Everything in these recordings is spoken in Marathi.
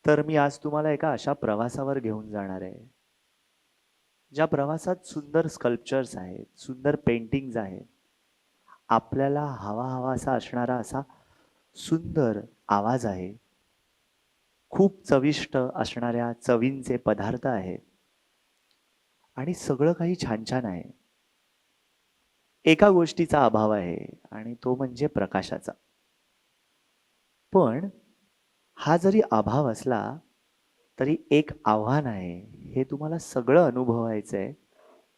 तर मी आज तुम्हाला एका अशा प्रवासावर घेऊन जाणार आहे, ज्या प्रवासात सुंदर स्कल्पचर्स आहेत, सुंदर पेंटिंग्ज आहेत. आपल्याला हवा असा असणारा असा सुंदर आवाज आहे. खूप चविष्ट असणाऱ्या चवींचे पदार्थ आहेत आणि सगळं काही छान आहे. एका गोष्टीचा अभाव आहे आणि तो म्हणजे प्रकाशाचा. पण हा जरी अभाव असला तरी एक आव्हान आहे. हे तुम्हाला सगळं अनुभवायचंय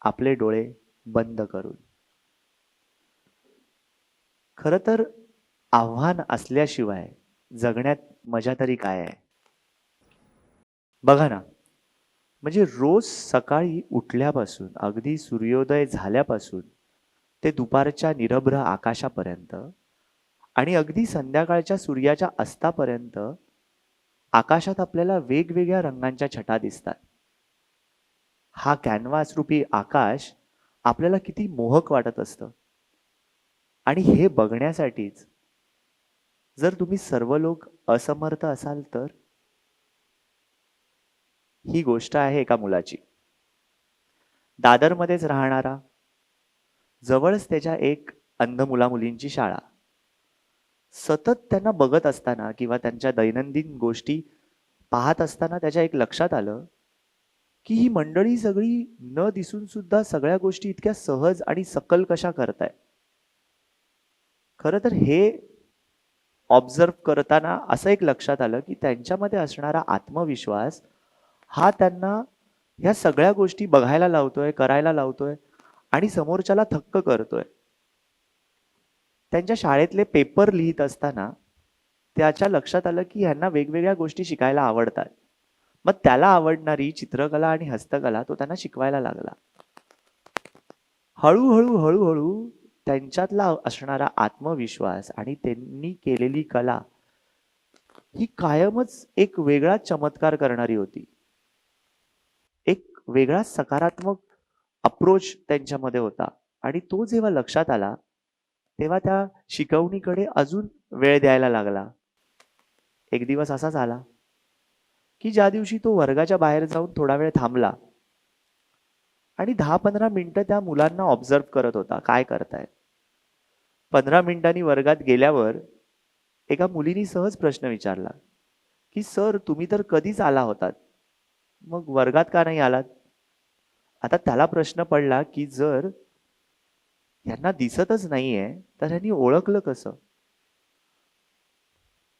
आपले डोळे बंद करून. खरं तर आव्हान असल्याशिवाय जगण्यात मजा तरी काय आहे? बघा ना, म्हणजे रोज सकाळी उठल्यापासून अगदी सूर्योदय झाल्यापासून ते दुपारच्या निरभ्र आकाशापर्यंत आणि अगदी संध्याकाळच्या सूर्याच्या अस्तापर्यंत आकाशात आपल्याला वेगवेगळ्या रंगांच्या छटा दिसतात. हा कॅनव्हास रूपी आकाश आपल्याला किती मोहक वाटत असतं. आणि हे बघण्यासाठीच जर तुम्ही सर्व लोक असमर्थ असाल तर? ही गोष्ट आहे एका मुलाची. दादरमध्येच राहणारा, जवळच त्याच्या एक अंध मुला-मुलींची शाळा. सतत त्यांना बघत असताना किंवा त्यांच्या दैनंदिन गोष्टी पाहत असताना त्याच्या एक लक्षात आलं, की ही मंडळी सगळी न दिसून सुद्धा सगळ्या गोष्टी इतक्या सहज आणि सकल कशा करताय. खरं तर हे ऑब्झर्व करताना असं एक लक्षात आलं, की त्यांच्यामध्ये असणारा आत्मविश्वास हा त्यांना ह्या सगळ्या गोष्टी बघायला लावतोय, करायला लावतोय आणि समोरच्याला थक्क करतोय. त्यांच्या शाळेतले पेपर लिहित असताना त्याच्या लक्षात आलं, की ह्यांना वेगवेगळ्या गोष्टी शिकायला आवडतात. मग त्याला आवडणारी चित्रकला आणि हस्तकला तो त्यांना शिकवायला लागला. हळूहळू त्यांच्यातला असणारा आत्मविश्वास आणि त्यांनी केलेली कला ही कायमच एक वेगळा चमत्कार करणारी होती. एक वेगळा सकारात्मक अप्रोच त्यांच्यामध्ये होता आणि तो जेव्हा लक्षात आला, तेव्हा त्या शिकवणीकडे अजून वेळ द्यायला लागला. एक दिवस असाच आला, की ज्या दिवशी तो वर्गाच्या बाहेर जाऊन थोडा वेळ थांबला आणि 10-15 मिनिटं त्या मुलांना ऑब्झर्व करत होता, काय करतायत. 15 मिनिटांनी वर्गात गेल्यावर एका मुलीने सहज प्रश्न विचारला, की "सर तुम्ही तर कधीच आला होतात. मग वर्गात का नाही आलात?" आता त्याला प्रश्न पडला, की जर ह्यांना दिसतच नाहीये, तर ह्यांनी ओळखलं कसं?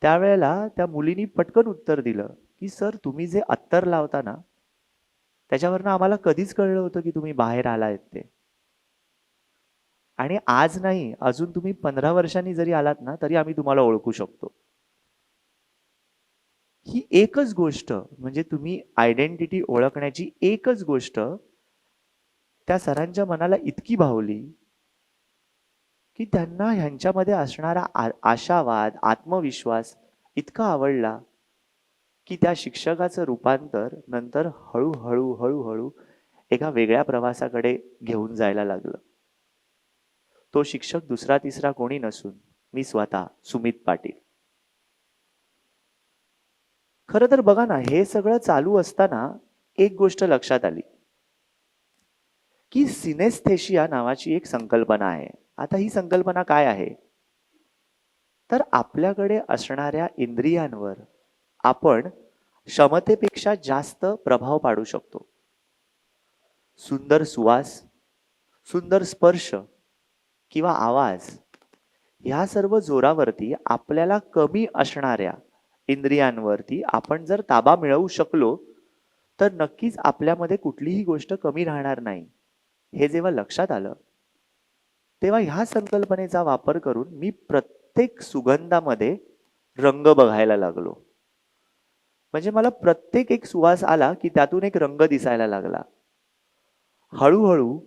त्यावेळेला त्या मुलीनी पटकन उत्तर दिलं, की "सर तुम्ही जे अत्तर लावता ना, त्याच्यावरनं आम्हाला कधीच कळलं होतं, की तुम्ही बाहेर आलायत ते. आणि आज नाही, अजून तुम्ही 15 वर्षांनी जरी आलात ना, तरी आम्ही तुम्हाला ओळखू शकतो." ही एकच गोष्ट म्हणजे तुम्ही आयडेंटिटी ओळखण्याची एकच गोष्ट त्या सरांच्या मनाला इतकी भावली, की त्यांना ह्यांच्यामध्ये असणारा आशावाद, आत्मविश्वास इतका आवडला, की त्या शिक्षकाचं रूपांतर नंतर हळू एका वेगळ्या प्रवासाकडे घेऊन जायला लागलं. तो शिक्षक दुसरा तिसरा कोणी नसून मी स्वतः सुमित पाटील. खरं तर बघा ना, हे सगळं चालू असताना एक गोष्ट लक्षात आली, की सिनेस्थेशिया नावाची एक संकल्पना आहे. आता ही संकल्पना काय आहे? तर आपल्याकडे असणाऱ्या इंद्रियांवर आपण क्षमतेपेक्षा जास्त प्रभाव पाडू शकतो. सुंदर सुवास, सुंदर स्पर्श किंवा आवाज ह्या सर्व जोरावरती आपल्याला कमी असणाऱ्या इंद्रियांवरती आपण जर ताबा मिळवू शकलो, तर नक्कीच आपल्यामध्ये कुठलीही गोष्ट कमी राहणार नाही. हे जेव्हा लक्षात आलं, तेव्हा ह्या संकल्पनेचा वापर करून मी प्रत्येक सुगंधामध्ये रंग बघायला लागलो. म्हणजे मला प्रत्येक एक सुवास आला, की त्यातून एक रंग दिसायला लागला. हळूहळू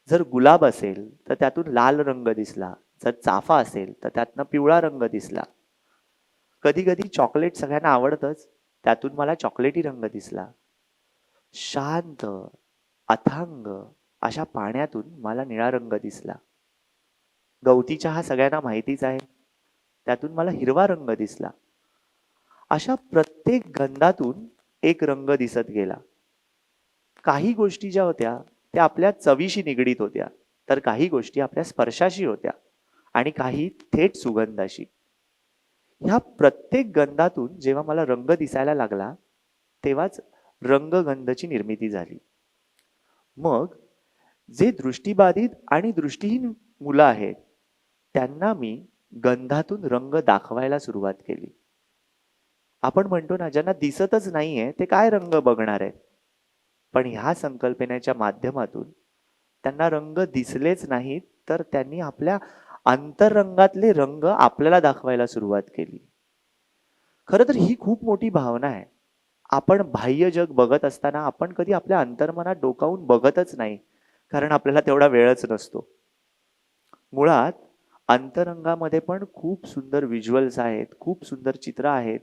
जर गुलाब असेल, तर त्यातून लाल रंग दिसला. जर चाफा असेल, तर त्यातनं पिवळा रंग दिसला. कधी-कधी चॉकलेट सगळ्यांना आवडतंच, त्यातून मला चॉकलेटी रंग दिसला. शांत, अथांग अशा पाण्यातून मला निळा रंग दिसला. गवती चहा सगळ्यांना माहितीच आहे. त्यातून मला हिरवा रंग दिसला. अशा प्रत्येक गंधातून एक रंग दिसत गेला. काही गोष्टी ज्या होत्या त्या आपल्या चवीशी निगडीत होत्या, तर काही गोष्टी आपल्या स्पर्शाशी होत्या आणि काही थेट सुगंधाशी. ह्या प्रत्येक गंधातून जेव्हा मला रंग दिसायला लागला, तेव्हाच रंगगंधची निर्मिती झाली. मग जे दृष्टीबाधित आणि दृष्टीहीन मुलं आहेत, त्यांना मी गंधातून रंग दाखवायला सुरुवात केली. आपण म्हणतो ना, ज्यांना दिसतच नाहीये ते काय रंग बघणार आहेत. पण ह्या संकल्पनेच्या माध्यमातून त्यांना रंग दिसलेच नाहीत, तर त्यांनी आपल्या अंतरंगातले रंग आपल्याला दाखवायला सुरुवात केली. खरं तर ही खूप मोठी भावना आहे. आपण बाह्य जग बघत असताना आपण कधी आपल्या अंतर्मनात डोकावून बघतच नाही, कारण आपल्याला तेवढा वेळच नसतो. मुळात अंतरंगामध्ये पण खूप सुंदर व्हिज्युअल्स आहेत, खूप सुंदर चित्र आहेत,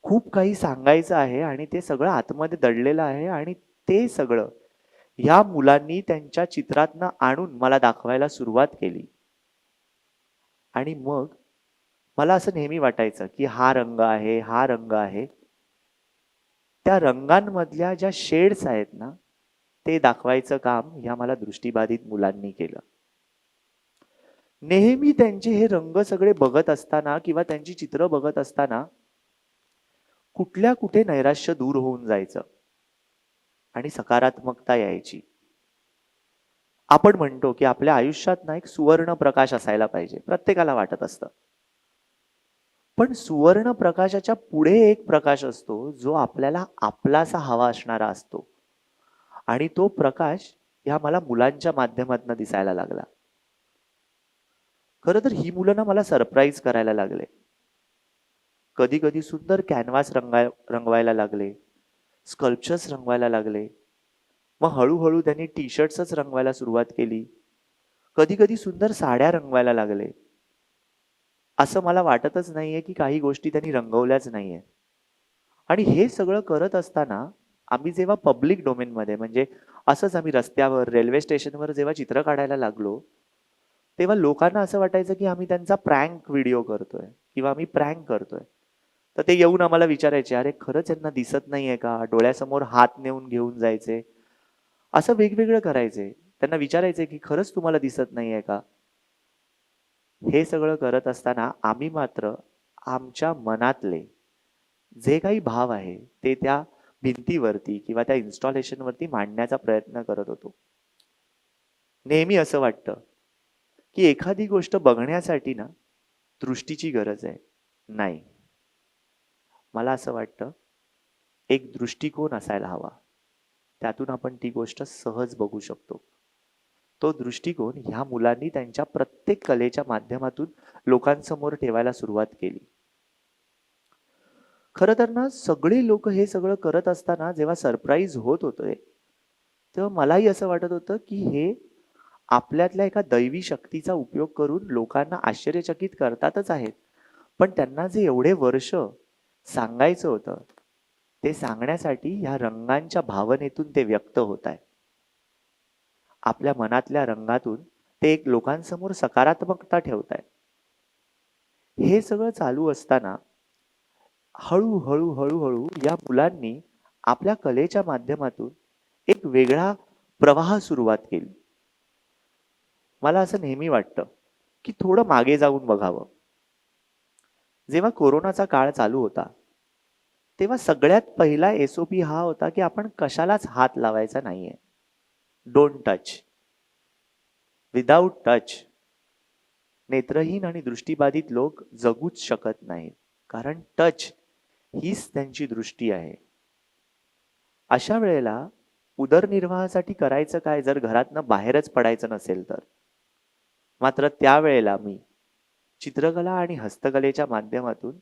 खूप काही सांगायचं आहे आणि ते सगळं आतमध्ये दडलेलं आहे आणि ते सगळं ह्या मुलांनी त्यांच्या चित्रातनं आणून मला दाखवायला सुरुवात केली. आणि मग मला असं नेहमी वाटायचं की हा रंग आहे, हा रंग आहे. त्या रंगांमधल्या ज्या शेड्स आहेत ना, ते दाखवायचं काम ह्या मला दृष्टीबाधित मुलांनी केलं. नेहमी त्यांचे हे रंग सगळे बघत असताना किंवा त्यांची चित्र बघत असताना कुठल्या कुठे नैराश्य दूर होऊन जायचं आणि सकारात्मकता यायची. आपण म्हणतो की आपल्या आयुष्यात ना एक सुवर्ण प्रकाश असायला पाहिजे, प्रत्येकाला वाटत असतं. पण सुवर्ण प्रकाशाच्या पुढे एक प्रकाश असतो जो आपल्याला आपलासा हवा असणारा असतो. आणि तो प्रकाश ह्या मला मुलांच्या माध्यमातून दिसायला लागला. खरं तर ही मुलं ना मला सरप्राईज करायला लागले. कधी कधी सुंदर कॅनव्हास रंगवायला लागले, स्कल्पचर्स रंगवायला लागले. मग हळूहळू त्यांनी टी शर्ट्सच रंगवायला सुरुवात केली. कधी कधी सुंदर साड्या रंगवायला लागले. असं मला वाटतच नाहीये की काही गोष्टी त्यांनी रंगवल्याच नाहीये. आणि हे सगळं करत असताना आम्ही जेव्हा पब्लिक डोमेनमध्ये म्हणजे असंच आम्ही रस्त्यावर, रेल्वे स्टेशनवर जेव्हा चित्र काढायला लागलो, तेव्हा लोकांना असं वाटायचं की आम्ही त्यांचा प्रँक व्हिडिओ करतोय किंवा आम्ही प्रँक करतोय. तर ते येऊन आम्हाला विचारायचे, अरे खरंच यांना दिसत नाहीये का? डोळ्यासमोर हात नेऊन घेऊन जायचे. असं वेगवेगळं करायचे. त्यांना विचारायचे की खरंच तुम्हाला दिसत नाहीये का? हे सगळं करत असताना आम्ही मात्र आमच्या मनातले जे काही भाव आहे ते त्या भिंतीवरती किंवा त्या इन्स्टॉलेशनवरती मांडण्याचा प्रयत्न करत होतो. नेहमी असं वाटतं की एखादी गोष्ट बघण्यासाठी ना दृष्टीची गरज आहे. नाही, मला असं वाटतं एक दृष्टिकोन असायला हवा. त्यातून आपण ती गोष्ट सहज बघू शकतो. तो दृष्टिकोन ह्या मुलांनी त्यांच्या प्रत्येक कलेच्या माध्यमातून लोकांसमोर ठेवायला सुरुवात केली. खरं तर ना सगळे लोक हे सगळं करत असताना जेव्हा सरप्राईज होत होते, तेव्हा मलाही असं वाटत होतं की हे आपल्यातल्या एका दैवी शक्तीचा उपयोग करून लोकांना आश्चर्यचकित करतातच आहेत. पण त्यांना जे एवढे वर्ष सांगायचं होतं, ते सांगण्यासाठी ह्या रंगांच्या भावनेतून ते व्यक्त होत आहे. आपल्या मनातल्या रंगातून ते एक लोकांसमोर सकारात्मकता ठेवत आहे. हे सगळं चालू असताना हळूहळू हळूहळू या मुलांनी आपल्या कलेच्या माध्यमातून एक वेगळा प्रवाह सुरुवात केली. मला असं नेहमी वाटतं की थोडं मागे जाऊन बघावं. जेव्हा कोरोनाचा काळ चालू होता, तेव्हा सगळ्यात पहिला SOP हा होता की आपण कशालाच हात लावायचा नाहीये. Don't touch. विदाउट टच नेत्रहीन आणि दृष्टीबाधित लोक जगूच शकत नाहीत, कारण टच हीच त्यांची दृष्टी आहे. अशा वेळेला उदरनिर्वाहासाठी करायचं काय जर घरातनं बाहेरच पडायचं नसेल तर? मात्र त्यावेळेला मी चित्रकला आणि हस्तकलेच्या माध्यमातून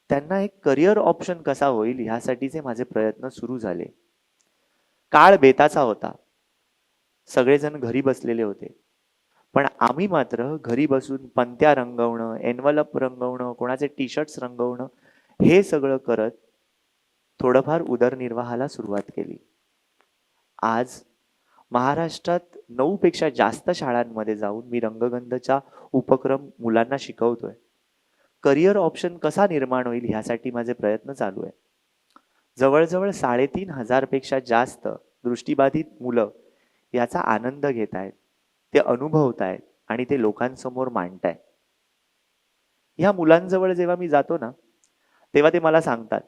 त्यांना एक करिअर ऑप्शन कसा होईल ह्यासाठीचे माझे प्रयत्न सुरू झाले. काळ बेताचा होता. सगळेजण घरी बसलेले होते. पण आम्ही मात्र घरी बसून पंत्या रंगवणं, एन्व्हलप रंगवणं, कोणाचे टी शर्ट्स रंगवणं हे सगळं करत थोडंफार उदरनिर्वाहाला सुरुवात केली. आज महाराष्ट्रात 9 पेक्षा जास्त शाळांमध्ये जाऊन मी रंगगंधचा उपक्रम मुलांना शिकवतोय. करिअर ऑप्शन कसा निर्माण होईल ह्यासाठी माझे प्रयत्न चालू आहे. जवळजवळ 3,500 पेक्षा जास्त दृष्टीबाधित मुलं याचा आनंद घेत आहेत, ते अनुभवत आहेत आणि ते लोकांसमोर मांडतायत. ह्या मुलांजवळ जेव्हा मी जातो ना, तेव्हा ते मला सांगतात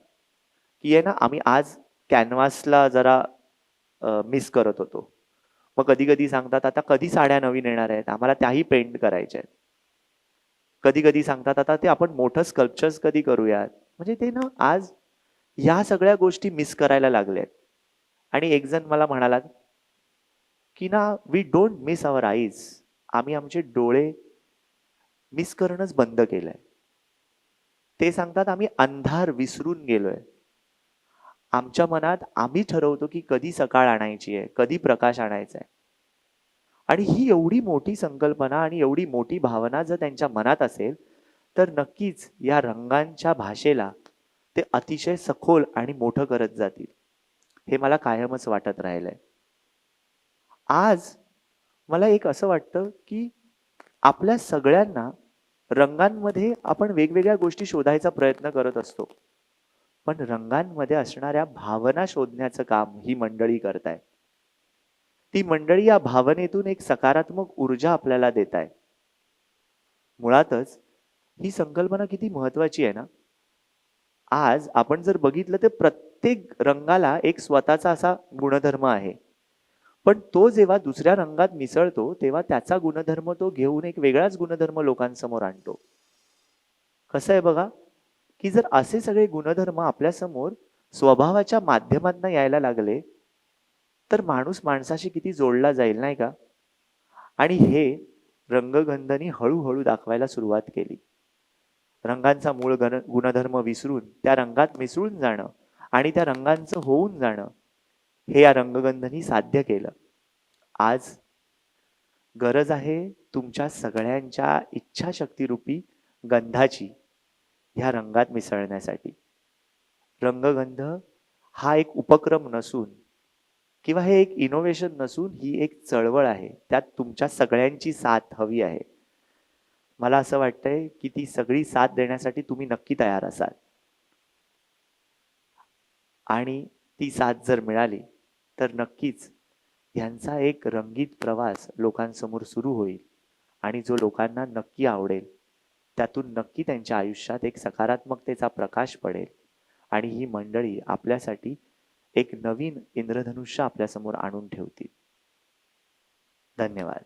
की आहे ना, आम्ही आज कॅनव्हासला जरा मिस करत होतो. मग कधी कधी सांगतात, आता कधी साड्या नवीन येणार आहेत, आम्हाला त्याही पेंट करायच्या आहेत. कधी कधी सांगतात, आता ते आपण मोठं स्कल्पचर्स कधी करूयात. म्हणजे ते ना आज ह्या सगळ्या गोष्टी मिस करायला लागल्यात. आणि एक जण मला म्हणाला की ना, we don't miss our eyes, आम्ही आमचे डोळे मिस करणंच बंद केलंय. ते सांगतात, आम्ही अंधार विसरून गेलोय. आमच्या मनात आम्ही ठरवतो की कधी सकाळ आणायची आहे, कधी प्रकाश आणायचा आहे. आणि ही एवढी मोठी संकल्पना आणि एवढी मोठी भावना जर त्यांच्या मनात असेल, तर नक्कीच या रंगांच्या भाषेला ते अतिशय सखोल आणि मोठं करत जातील. हे मला कायमच वाटत राहिलंय. आज मला एक असं वाटतं की आपल्या सगळ्यांना रंगांमध्ये आपण वेगवेगळ्या गोष्टी शोधायचा प्रयत्न करत असतो, पण रंगांमध्ये असणाऱ्या भावना शोधण्याचं काम ही मंडळी करताय. ती मंडळी या भावनेतून एक सकारात्मक ऊर्जा आपल्याला देत आहे. मुळातच ही संकल्पना किती महत्वाची आहे ना. आज आपण जर बघितलं तर प्रत्येक रंगाला एक स्वतःचा असा गुणधर्म आहे, पण तो जेव्हा दुसऱ्या रंगात मिसळतो तेव्हा त्याचा गुणधर्म तो घेऊन एक वेगळाच गुणधर्म लोकांसमोर आणतो. कसं आहे बघा, की जर असे सगळे गुणधर्म आपल्या समोर स्वभावाच्या माध्यमातून यायला लागले, तर माणूस माणसाशी किती जोडला जाईल नाही का. आणि हे रंगगंधनी हळूहळू दाखवायला सुरुवात केली. रंगांचा मूळ गुणधर्म विसरून त्या रंगात मिसळून जाणं आणि त्या रंगांचं होऊन जाणं, हे या रंगगंधनी साध्य केलं. आज गरज आहे तुमच्या सगळ्यांच्या इच्छाशक्तीरूपी गंधाची ह्या रंगात मिसळण्यासाठी. रंगगंध हा एक उपक्रम नसून किंवा हे एक इनोव्हेशन नसून ही एक चळवळ आहे. त्यात तुमच्या सगळ्यांची साथ हवी आहे. मला असं वाटतंय की ती सगळी साथ देण्यासाठी तुम्ही नक्की तयार असाल. आणि ती साथ जर मिळाली तर नक्कीच यांचा एक रंगीत प्रवास लोकांसमोर सुरू होईल आणि जो लोकांना नक्की आवडेल. त्यातून नक्की त्यांच्या आयुष्यात एक सकारात्मकतेचा प्रकाश पडेल आणि ही मंडळी आपल्यासाठी एक नवीन इंद्रधनुष्य आपल्यासमोर आणून ठेवतील. धन्यवाद.